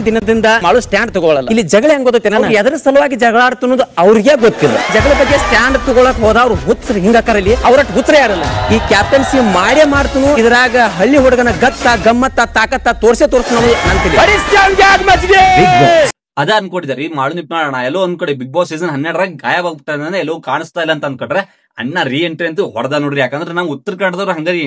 ದಿನದಿಂದ ಮಾಡು ಸ್ಟ್ಯಾಂಡ್ ತಗೊಳ್ಳಲ್ಲ. ಇಲ್ಲಿ ಜಗಳ ಹೆಂಗ್ ಗೊತ್ತೈತೆ, ಎದರ ಸಲುವಾಗಿ ಜಗಳ ಆಡ್ತನ್ನೋದು ಅವ್ರಿಗೆ ಗೊತ್ತಿಲ್ಲ. ಜಗಳ ಬಗ್ಗೆ ಸ್ಟ್ಯಾಂಡ್ ತಗೊಳಕ್ ಹೋದ ಅವ್ರು ಹುಚ್ಚರು ಹಿಂಗಾಕರಲ್ಲಿ ಅವ್ರಟ್ ಹುಚ್ಚರೇ ಯಾರಲ್ಲ. ಈ ಕ್ಯಾಪ್ಟನ್ಸಿ ಮಾಡೇ ಮಾಡ್ತನು. ಇದ್ರಾಗ ಹಳ್ಳಿ ಹುಡುಗನ ಗತ್ತ ಗಮ್ಮತ್ತ ತಾಕತ್ತ ತೋರ್ಸೇ ತೋರ್ಸ್ತಾನು ಅಂತೀನಿ. ಅದ ಅನ್ಕೊಟ್ಟಿದ್ದಾರೆ ಈ ಮಾಡು ನಿಪ್ಪಾಣ ಎಲ್ಲೋ ಒಂದ್ ಕಡೆ ಬಿಗ್ ಬಾಸ್ ಸೀಸನ್ 12 ಗಾಯಬ ಆಗ್ತಾನೆ, ಎಲ್ಲೋ ಕಾಣಿಸ್ತಾ ಇಲ್ಲ ಅಂತ ಅನ್ಕೊಂಡ್ರೆ ಅಣ್ಣ ರೀ ಎಂಟ್ರಿ ಅಂತೂ ಹೊಡೆದ ನೋಡ್ರಿ. ಯಾಕಂದ್ರೆ ನಾವು ಉತ್ತರ ಕನ್ನಡದವ್ರು ಹಂಗಾರಿ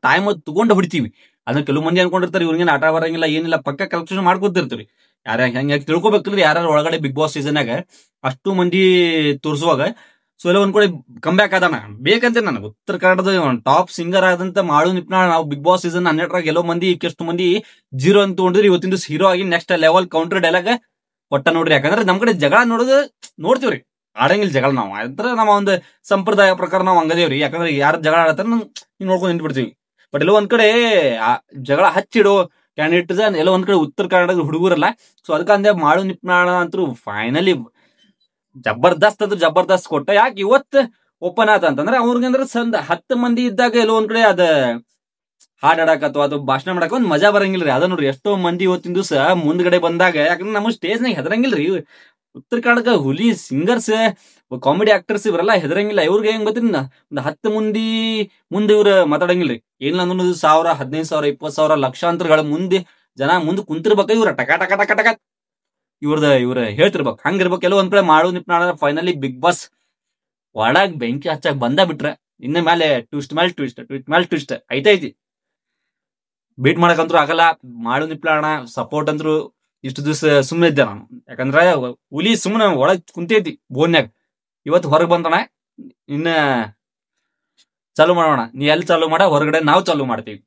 ಟೈಮ್ ತಗೊಂಡು ಹೊಡಿತೀವಿ. ಅದನ್ನ ಕೆಲವು ಮಂದಿ ಅನ್ಕೊಂಡಿರ್ತಾರೆ ಇವ್ರಿಗೆ ಆಟ ಬರಂಗಿಲ್ಲ ಏನಿಲ್ಲ, ಪಕ್ಕ ಕಲೆಕ್ಷನ್ ಮಾಡ್ಕೊತಿರ್ತೀವಿ. ಯಾರ ಹೆಂಗ ತಿಳ್ಕೊಬೇಕಂದ್ರೆ ಯಾರು ಒಳಗಡೆ ಬಿಗ್ ಬಾಸ್ ಸೀಸನ್ಯಾಗ ಅಷ್ಟು ಮಂದಿ ತೋರಿಸುವಾಗ ಸೊ ಎಲ್ಲ ಒಂದ್ ಕಡೆ ಕಮ್ ಬ್ಯಾಕ್ ಅದಾನ ಬೇಕಂತ ನನಗೆ ಉತ್ತರ ಕನ್ನಡದ ಟಾಪ್ ಸಿಂಗರ್ ಆದಂತ ಮಾಡು ನಿಪ್ನಾಳ್ ನಾವು ಬಿಗ್ ಬಾಸ್ ಸೀಸನ್ 12 ಎಲ್ಲೋ ಮಂದಿ ಎಷ್ಟು ಮಂದಿ 0 ಅಂತ ತಗೊಂಡ್ರಿ, ಇವತ್ತಿನ ದಿವಸ ಹೀರೋ ಆಗಿ ನೆಕ್ಸ್ಟ್ ಲೆವೆಲ್ ಕೌಂಟರ್ ಡೈಲಾಗ್ ಕೊಟ್ಟ ನೋಡ್ರಿ. ಯಾಕಂದ್ರೆ ನಮ್ ಕಡೆ ಜಗಳ ನೋಡೋದು ನೋಡ್ತೀವ್ರಿ, ಆಡಂಗಿಲ್ಲ ಜಗಳ ನಾವು. ಅದ್ರ ನಮ್ಮ ಒಂದು ಸಂಪ್ರದಾಯ ಪ್ರಕಾರ ನಾವು ಹಂಗದೇವ್ರಿ. ಯಾಕಂದ್ರೆ ಯಾರು ಜಗಳ ಆಡತ್ತಾರ ನೋಡ್ಕೊಂಡು ನಿಂತ್ಬಿಡ್ತೀವಿ. ಬಟ್ ಎಲ್ಲೋ ಒಂದ್ ಕಡೆ ಜಗಳ ಹಚ್ಚಿಡೋ ಕ್ಯಾಂಡಿಡೇಟ್ ಎಲ್ಲೋ ಒಂದ್ ಕಡೆ ಉತ್ತರ ಕನ್ನಡದ ಹುಡುಗರಲ್ಲ. ಸೊ ಅದಕ್ಕೆ ಅಂದೆ ಮಾಡು ನಿಪ್ನಾಳ ಅಂತೂ ಫೈನಲಿ ಜಬರ್ದಸ್ತ್ ಅಂದ್ರೆ ಜಬರ್ದಸ್ತ್ ಕೊಟ್ಟ. ಯಾಕೆ ಇವತ್ತು ಓಪನ್ ಆತ ಅಂತಂದ್ರೆ ಅವ್ರಿಗಂದ್ರೆ 10 ಮಂದಿ ಇದ್ದಾಗ ಎಲ್ಲೋ ಒಂದ್ ಕಡೆ ಅದ ಹಾಡಾಡಕ್ ಅಥವಾ ಅದು ಭಾಷಣ ಮಾಡಕ್ ಒಂದ್ ಮಜಾ ಬರಂಗಿಲ್ರಿ. ಅದ ನೋಡ್ರಿ ಎಷ್ಟೋ ಮಂದಿ ಇವತ್ತಿನ ದಿವಸ ಮುಂದ್ಗಡೆ ಬಂದಾಗ, ಯಾಕಂದ್ರೆ ನಮ್ಮ ಸ್ಟೇಜ್ನಾಗ ಹೆದರಂಗಿಲ್ರಿ. ಉತ್ತರ ಕನ್ನಡಕ ಹುಲಿ ಸಿಂಗರ್ಸ್ ಕಾಮಿಡಿ ಆಕ್ಟರ್ಸ್ ಇವರೆಲ್ಲ ಹೆದರಂಗಿಲ್ಲ. ಇವ್ರಿಗೆ ಹೆಂಗ್ ಗೊತ್ತಿನ ಒಂದ್ 10 ಮಂದಿ ಮುಂದೆ ಇವ್ರ ಮಾತಾಡಂಗಿಲ್ರಿ. ಏನಿಲ್ಲ ಅನ್ನೋದು 1000 15,000 20,000 ಲಕ್ಷಾಂತರಗಳ ಮುಂದೆ ಜನ ಮುಂದೆ ಕುಂತಿರ್ಬೇಕ. ಇವ್ರ ಟಕ ಟಕ ಟಕ ಟಕ ಇವ್ರ ಹೇಳ್ತಿರ್ಬೇಕು. ಹಂಗಿರ್ಬೇಕು. ಎಲ್ಲೋ ಒಂದ್ ಕಡೆ ಮಾಡು ನಿಪ್ನಾಳ ಫೈನಲಿ ಬಿಗ್ ಬಾಸ್ ಒಳಗ್ ಬೆಂಕಿ ಹಚ್ಚಾಕ್ ಬಂದ ಬಿಟ್ರೆ ಇನ್ನ ಮೇಲೆ ಟ್ವಿಸ್ಟ್ ಮೇಲೆ ಟ್ವಿಸ್ಟ್ ಮೇಲೆ ಟ್ವಿಸ್ಟ್ ಐತೈತಿ. ಬೀಟ್ ಮಾಡಕಂತ್ರು ಆಗಲ್ಲ. ಮಾಡು ನಿಪ್ನಾಳ ಸಪೋರ್ಟ್ ಅಂತ್ರು ಇಷ್ಟು ದಿವಸ ಸುಮ್ಮನೆ ಇದ್ದೆ ನಾನು. ಯಾಕಂದ್ರೆ ಹುಲಿ ಸುಮ್ಮನೆ ಒಳಗ್ ಕುಂತೈತಿ ಬೋನ್ಯಾಗ. ಇವತ್ತು ಹೊರಗೆ ಬಂದಣ ಇನ್ನ ಚಾಲು ಮಾಡೋಣ. ನೀ ಎಲ್ಲಿ ಚಾಲು ಮಾಡ, ಹೊರಗಡೆ ನಾವು ಚಾಲು ಮಾಡ್ತೀವಿ.